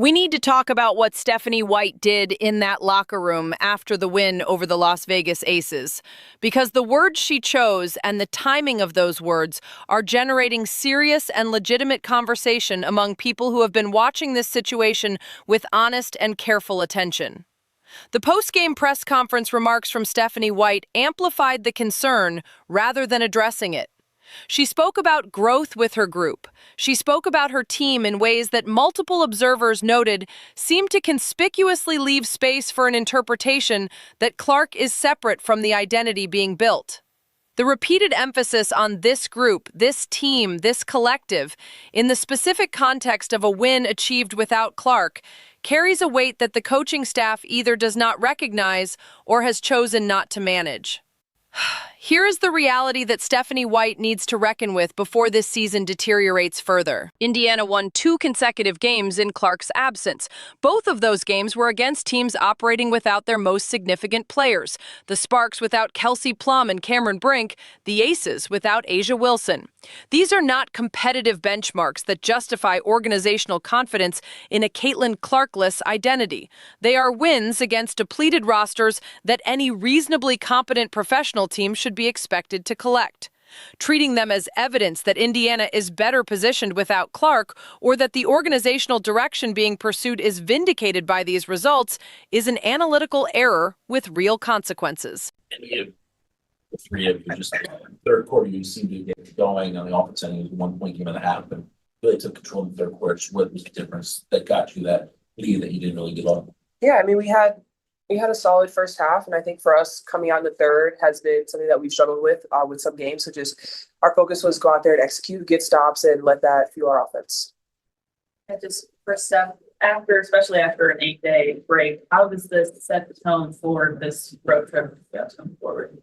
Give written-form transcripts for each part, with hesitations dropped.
We need to talk about what Stephanie White did in that locker room after the win over the Las Vegas Aces, because the words she chose and the timing of those words are generating serious and legitimate conversation among people who have been watching this situation with honest and careful attention. The post-game press conference remarks from Stephanie White amplified the concern rather than addressing it. She spoke about growth with her group. She spoke about her team in ways that multiple observers noted seemed to conspicuously leave space for an interpretation that Clark is separate from the identity being built. The repeated emphasis on this group, this team, this collective, in the specific context of a win achieved without Clark, carries a weight that the coaching staff either does not recognize or has chosen not to manage. Here is the reality that Stephanie White needs to reckon with before this season deteriorates further. Indiana won 2 consecutive games in Clark's absence. Both of those games were against teams operating without their most significant players. The Sparks without Kelsey Plum and Cameron Brink, the Aces without A'ja Wilson. These are not competitive benchmarks that justify organizational confidence in a Caitlin Clarkless identity. They are wins against depleted rosters that any reasonably competent professional team should be expected to collect. Treating them as evidence that Indiana is better positioned without Clark or that the organizational direction being pursued is vindicated by these results is an analytical error with real consequences. The three of you just third quarter, you seemed to get going on the offense end. It was 1 point game and a half, and really took control in the third quarter. What was the difference that got you that lead that you didn't really give up? Yeah, I mean, we had a solid first half, and I think for us coming out in the third has been something that we've struggled with some games. So just our focus was go out there and execute, get stops, and let that fuel our offense. And just first step especially after an 8-day break, how does this set the tone for this road trip going forward?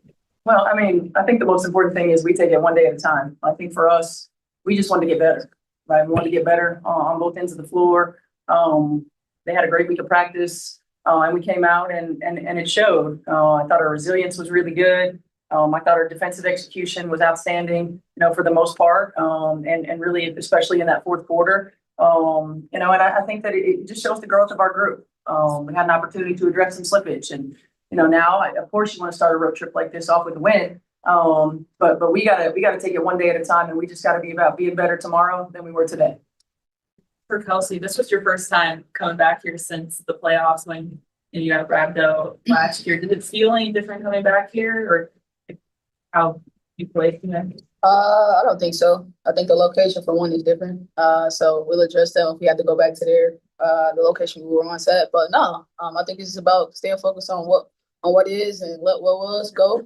Well, I mean, I think the most important thing is we take it one day at a time. I think for us, we just want to get better, right? We want to get better on both ends of the floor. They had a great week of practice, and we came out and it showed. I thought our resilience was really good. I thought our defensive execution was outstanding, for the most part, and really, especially in that fourth quarter. And I think that it just shows the growth of our group. We had an opportunity to address some slippage, and now, of course, you want to start a road trip like this off with a win. But we gotta take it one day at a time, and we just gotta be about being better tomorrow than we were today. For Kelsey, this was your first time coming back here since the playoffs when you got Bragdo last year. Did it feel any different coming back here, or how you played today? I don't think so. I think the location for one is different. So we'll address that if we have to go back to the location we were on set. But no, I think it's about staying focused on what is and let what was go.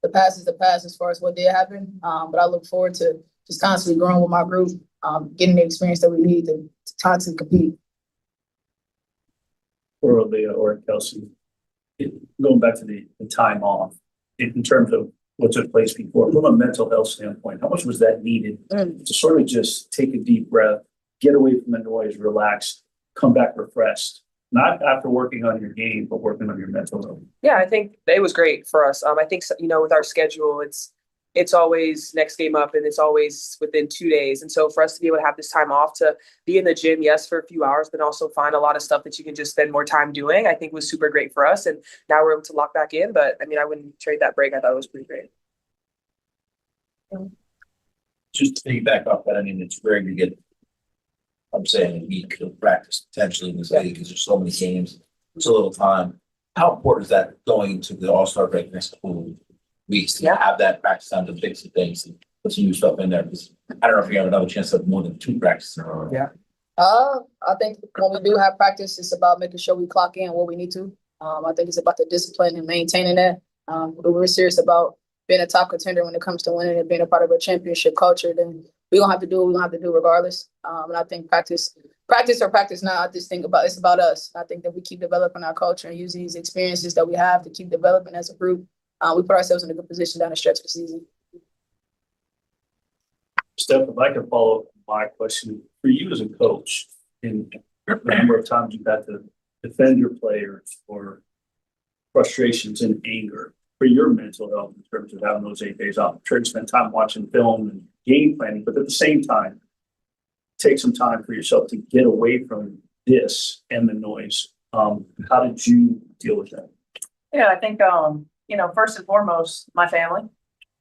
The past is the past as far as what did happen. But I look forward to just constantly growing with my group, getting the experience that we need to constantly compete. Or Leah or Kelsey, going back to the time off, in terms of what took place before, from a mental health standpoint, how much was that needed to sort of just take a deep breath, get away from the noise, relax, come back refreshed? Not after working on your game, but working on your mental health. Yeah, I think it was great for us. I think with our schedule, it's always next game up, and it's always within 2 days. And so for us to be able to have this time off to be in the gym, yes, for a few hours, but also find a lot of stuff that you can just spend more time doing, I think was super great for us. And now we're able to lock back in. But I mean, I wouldn't trade that break. I thought it was pretty great. Just to piggyback off that, I mean, it's rare to get, I'm saying, a week of practice potentially in this league because there's so many games, so little time. How important is that going into the All-Star break next couple weeks to have that practice time to fix the things and put some new stuff in there? Because I don't know if you have another chance to have more than 2 practices in a row. Yeah. I think when we do have practice, it's about making sure we clock in what we need to. I think it's about the discipline and maintaining that. We're serious about being a top contender when it comes to winning and being a part of a championship culture, then we're gonna have to do what we're gonna have to do regardless. And I think practice or practice not, I just think it's about us. I think that we keep developing our culture and use these experiences that we have to keep developing as a group. We put ourselves in a good position down the stretch of the season. Steph, if I can follow up my question for you as a coach, in the number of times you've had to defend your players or frustrations and anger for your mental health in terms of having those 8 days off. I'm sure you spend time watching film and game planning, but at the same time, take some time for yourself to get away from this and the noise. How did you deal with that? Yeah, I think, first and foremost, my family,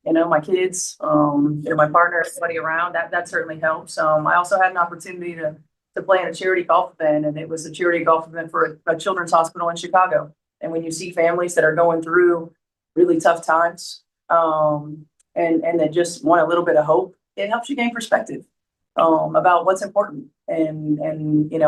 my kids, my partner, everybody around, that certainly helps. I also had an opportunity to play in a charity golf event, and it was a charity golf event for a children's hospital in Chicago. And when you see families that are going through really tough times, and that just want a little bit of hope, it helps you gain perspective, about what's important and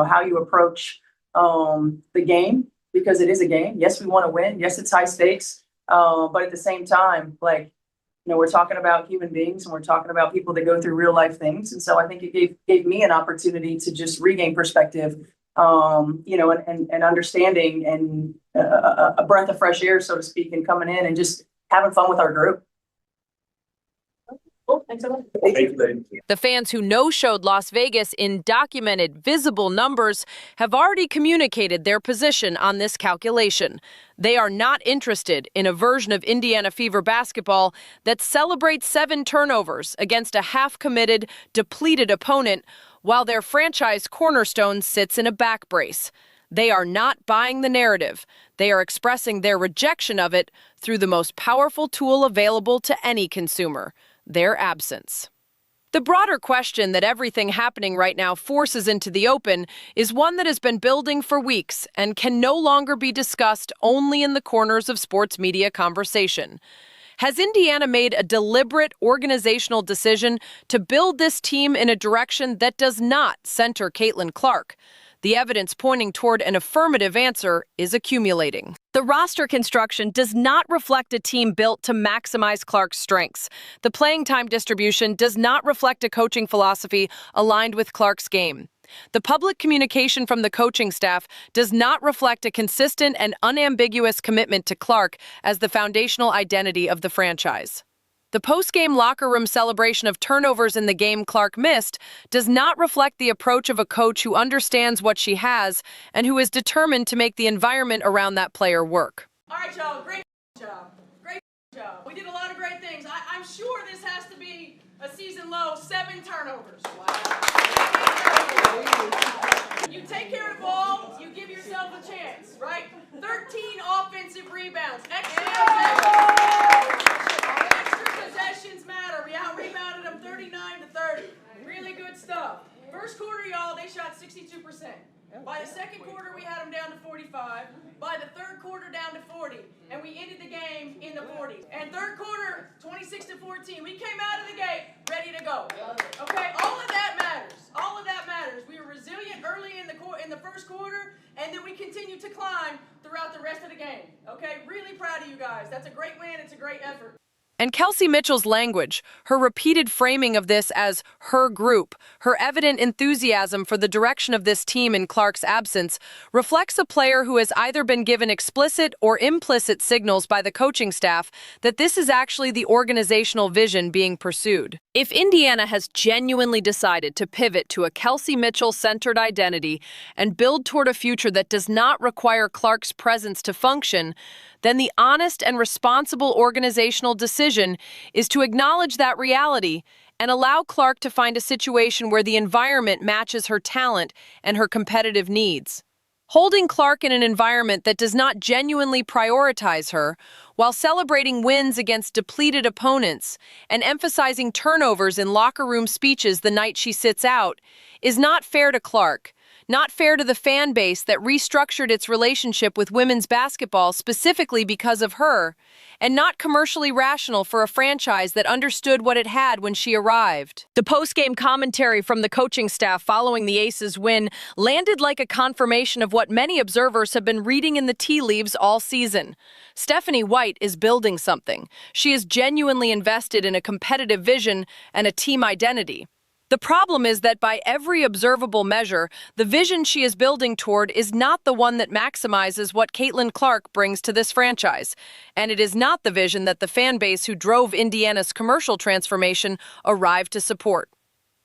how you approach, the game, because it is a game. Yes, we want to win. Yes, it's high stakes. But at the same time, we're talking about human beings and we're talking about people that go through real life things. And so I think it gave me an opportunity to just regain perspective, and understanding and a breath of fresh air, so to speak, and coming in and just having fun with our group. Cool. Thanks so much. Thank you, ladies. The fans who no-showed Las Vegas in documented, visible numbers have already communicated their position on this calculation. They are not interested in a version of Indiana Fever basketball that celebrates 7 turnovers against a half-committed, depleted opponent while their franchise cornerstone sits in a back brace. They are not buying the narrative. They are expressing their rejection of it through the most powerful tool available to any consumer: their absence. The broader question that everything happening right now forces into the open is one that has been building for weeks and can no longer be discussed only in the corners of sports media conversation. Has Indiana made a deliberate organizational decision to build this team in a direction that does not center Caitlin Clark? The evidence pointing toward an affirmative answer is accumulating. The roster construction does not reflect a team built to maximize Clark's strengths. The playing time distribution does not reflect a coaching philosophy aligned with Clark's game. The public communication from the coaching staff does not reflect a consistent and unambiguous commitment to Clark as the foundational identity of the franchise. The post-game locker room celebration of turnovers in the game Clark missed does not reflect the approach of a coach who understands what she has and who is determined to make the environment around that player work. All right, y'all, great job. Great job. We did a lot of great things. I'm sure this has to be a season low, 7 turnovers. Wow. You take care of the ball, you give yourself a chance, right? 13 offensive rebounds. Extra possessions matter. We out-rebounded them 39-30. Really good stuff. First quarter, y'all, they shot 62%. By the second quarter, we had them down to 45. By the third quarter, down to 40. And we ended the game in the 40s. And third quarter, 26-14. We came out of the gate ready to go. Okay, all of that matters. All of that matters. We were resilient early in the first quarter, and then we continued to climb throughout the rest of the game. Okay, really proud of you guys. That's a great win. It's a great effort. And Kelsey Mitchell's language, her repeated framing of this as her group, her evident enthusiasm for the direction of this team in Clark's absence, reflects a player who has either been given explicit or implicit signals by the coaching staff that this is actually the organizational vision being pursued. If Indiana has genuinely decided to pivot to a Kelsey Mitchell-centered identity and build toward a future that does not require Clark's presence to function, then the honest and responsible organizational decision is to acknowledge that reality and allow Clark to find a situation where the environment matches her talent and her competitive needs. Holding Clark in an environment that does not genuinely prioritize her, while celebrating wins against depleted opponents and emphasizing turnovers in locker room speeches the night she sits out, is not fair to Clark. Not fair to the fan base that restructured its relationship with women's basketball specifically because of her, and not commercially rational for a franchise that understood what it had when she arrived. The post-game commentary from the coaching staff following the Aces' win landed like a confirmation of what many observers have been reading in the tea leaves all season. Stephanie White is building something. She is genuinely invested in a competitive vision and a team identity. The problem is that by every observable measure, the vision she is building toward is not the one that maximizes what Caitlin Clark brings to this franchise. And it is not the vision that the fan base who drove Indiana's commercial transformation arrived to support.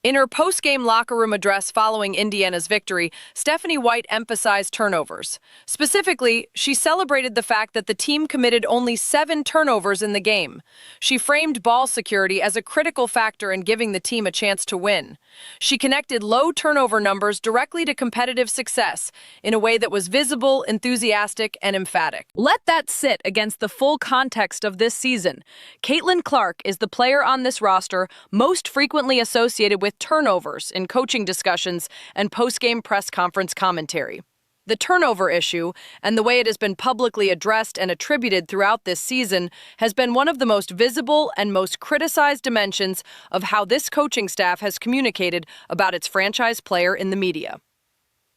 In her post-game locker room address following Indiana's victory, Stephanie White emphasized turnovers. Specifically, she celebrated the fact that the team committed only 7 turnovers in the game. She framed ball security as a critical factor in giving the team a chance to win. She connected low turnover numbers directly to competitive success in a way that was visible, enthusiastic, and emphatic. Let that sit against the full context of this season. Caitlin Clark is the player on this roster most frequently associated with turnovers in coaching discussions and post-game press conference commentary. The turnover issue, and the way it has been publicly addressed and attributed throughout this season, has been one of the most visible and most criticized dimensions of how this coaching staff has communicated about its franchise player in the media.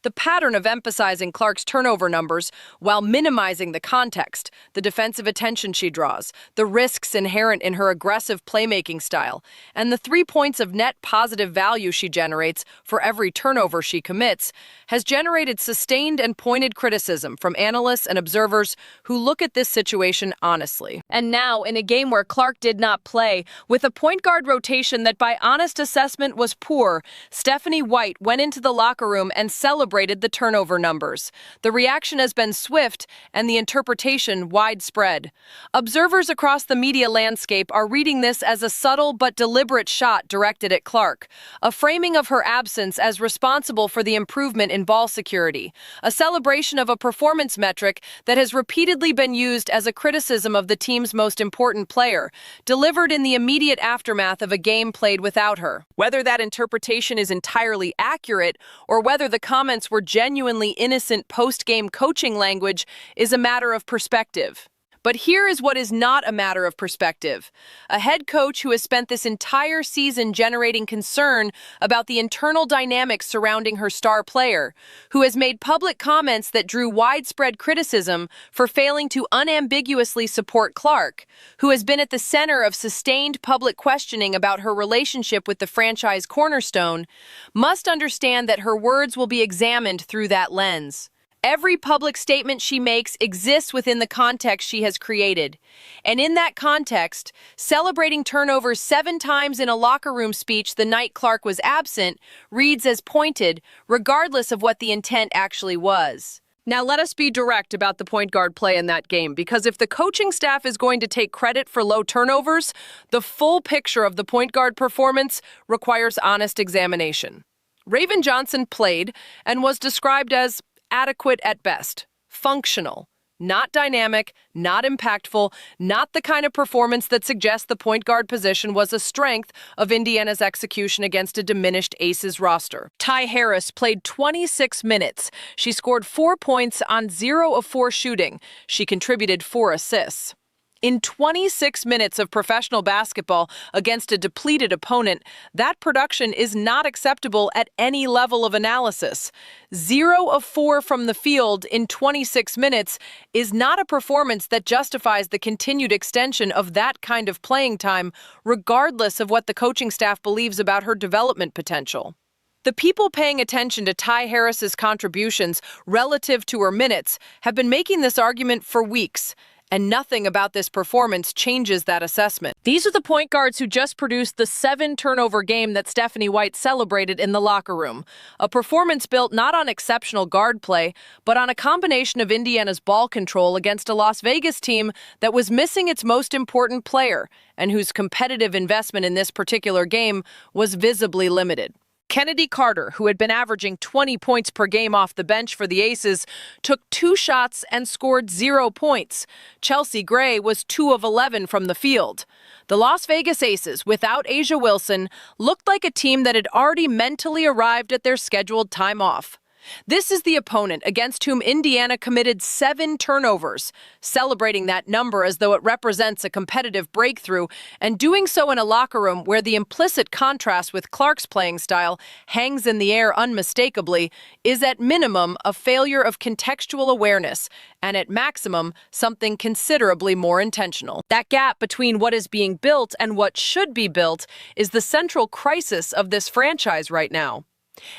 The pattern of emphasizing Clark's turnover numbers while minimizing the context, the defensive attention she draws, the risks inherent in her aggressive playmaking style, and the 3 points of net positive value she generates for every turnover she commits, has generated sustained and pointed criticism from analysts and observers who look at this situation honestly. And now, in a game where Clark did not play, with a point guard rotation that by honest assessment was poor, Stephanie White went into the locker room and celebrated the turnover numbers. The reaction has been swift and the interpretation widespread. Observers across the media landscape are reading this as a subtle but deliberate shot directed at Clark, a framing of her absence as responsible for the improvement in ball security, a celebration of a performance metric that has repeatedly been used as a criticism of the team's most important player, delivered in the immediate aftermath of a game played without her. Whether that interpretation is entirely accurate or whether the comments were genuinely innocent post-game coaching language is a matter of perspective. But here is what is not a matter of perspective. A head coach who has spent this entire season generating concern about the internal dynamics surrounding her star player, who has made public comments that drew widespread criticism for failing to unambiguously support Clark, who has been at the center of sustained public questioning about her relationship with the franchise cornerstone, must understand that her words will be examined through that lens. Every public statement she makes exists within the context she has created. And in that context, celebrating turnovers 7 times in a locker room speech the night Clark was absent reads as pointed, regardless of what the intent actually was. Now let us be direct about the point guard play in that game, because if the coaching staff is going to take credit for low turnovers, the full picture of the point guard performance requires honest examination. Raven Johnson played and was described as adequate at best, functional, not dynamic, not impactful, not the kind of performance that suggests the point guard position was a strength of Indiana's execution against a diminished Aces roster. Ty Harris played 26 minutes. She scored 4 points on 0 of 4 shooting. She contributed 4 assists. In 26 minutes of professional basketball against a depleted opponent, that production is not acceptable at any level of analysis. 0 of 4 from the field in 26 minutes is not a performance that justifies the continued extension of that kind of playing time, regardless of what the coaching staff believes about her development potential. The people paying attention to Ty Harris's contributions relative to her minutes have been making this argument for weeks, and nothing about this performance changes that assessment. These are the point guards who just produced the 7-turnover game that Stephanie White celebrated in the locker room, a performance built not on exceptional guard play, but on a combination of Indiana's ball control against a Las Vegas team that was missing its most important player, and whose competitive investment in this particular game was visibly limited. Kennedy Carter, who had been averaging 20 points per game off the bench for the Aces, took 2 shots and scored 0 points. Chelsea Gray was 2 of 11 from the field. The Las Vegas Aces, without Asia Wilson, looked like a team that had already mentally arrived at their scheduled time off. This is the opponent against whom Indiana committed 7 turnovers, celebrating that number as though it represents a competitive breakthrough, and doing so in a locker room where the implicit contrast with Clark's playing style hangs in the air unmistakably, is at minimum a failure of contextual awareness, and at maximum something considerably more intentional. That gap between what is being built and what should be built is the central crisis of this franchise right now.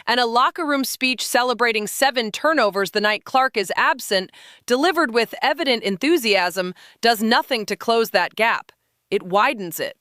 And a locker room speech celebrating 7 turnovers the night Clark is absent, delivered with evident enthusiasm, does nothing to close that gap. It widens it.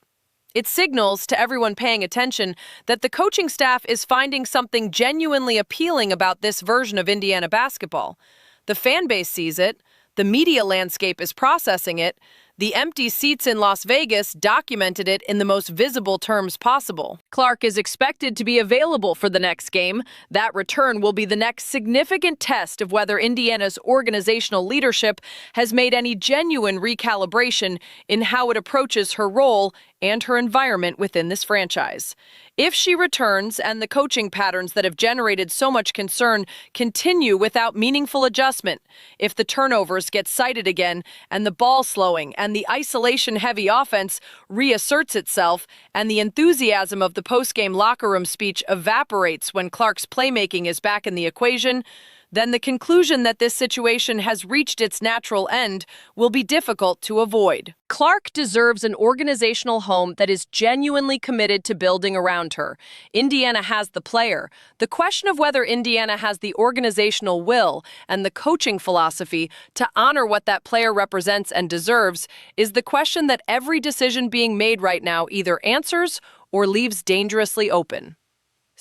It signals to everyone paying attention that the coaching staff is finding something genuinely appealing about this version of Indiana basketball. The fan base sees it, the media landscape is processing it, the empty seats in Las Vegas documented it in the most visible terms possible. Clark is expected to be available for the next game. That return will be the next significant test of whether Indiana's organizational leadership has made any genuine recalibration in how it approaches her role and her environment within this franchise. If she returns and the coaching patterns that have generated so much concern continue without meaningful adjustment, if the turnovers get cited again and the ball slowing and the isolation-heavy offense reasserts itself and the enthusiasm of the post-game locker room speech evaporates when Clark's playmaking is back in the equation, then the conclusion that this situation has reached its natural end will be difficult to avoid. Clark deserves an organizational home that is genuinely committed to building around her. Indiana has the player. The question of whether Indiana has the organizational will and the coaching philosophy to honor what that player represents and deserves is the question that every decision being made right now either answers or leaves dangerously open.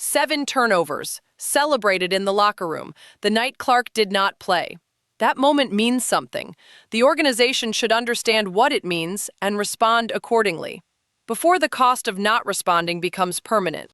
7 turnovers, celebrated in the locker room, the night Clark did not play. That moment means something. The organization should understand what it means and respond accordingly, before the cost of not responding becomes permanent.